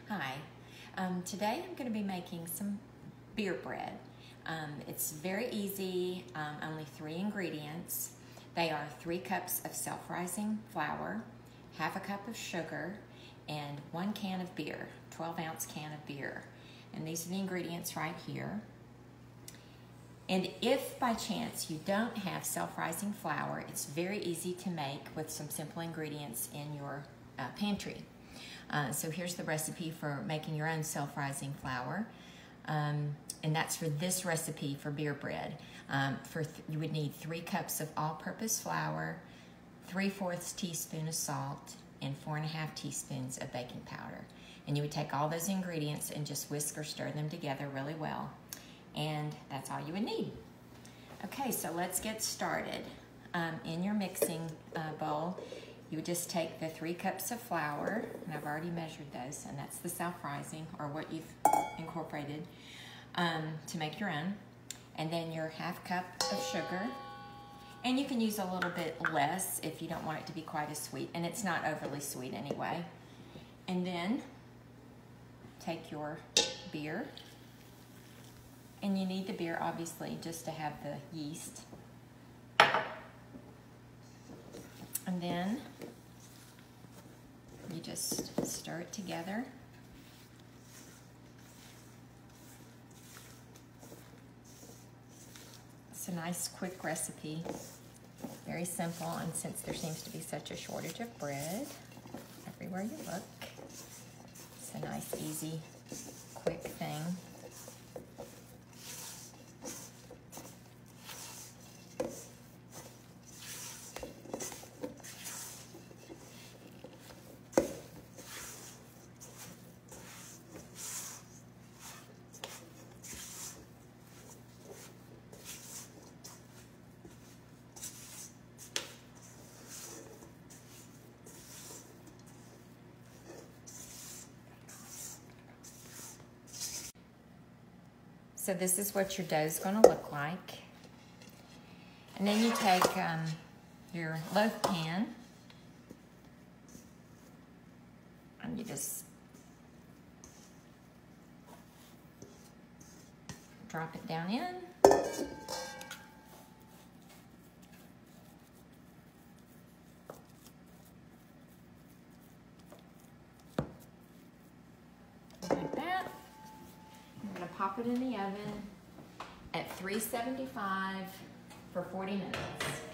Hi, today I'm going to be making some beer bread. It's very easy, only 3 ingredients. They are 3 cups of self-rising flour, half a cup of sugar, and 1 can of beer, 12-ounce can of beer. And these are the ingredients right here. And if by chance you don't have self-rising flour, it's very easy to make with some simple ingredients in your pantry. So here's the recipe for making your own self-rising flour. And that's for this recipe for beer bread. You would need 3 cups of all-purpose flour, 3/4 teaspoon of salt, and 4½ teaspoons of baking powder. And you would take all those ingredients and just whisk or stir them together really well. And that's all you would need. Okay, so let's get started. In your mixing bowl, you would just take the 3 cups of flour, and I've already measured those, and that's the self-rising, or what you've incorporated to make your own. And then your ½ cup of sugar, and you can use a little bit less if you don't want it to be quite as sweet, and it's not overly sweet anyway. And then take your beer, and you need the beer obviously just to have the yeast. And then you just stir it together. It's a nice quick recipe, very simple, and since there seems to be such a shortage of bread everywhere you look, it's a nice, easy, quick thing. So this is what your dough is going to look like. And then you take your loaf pan and you just drop it down in. Like that. I'm going to pop it in the oven at 375 for 40 minutes.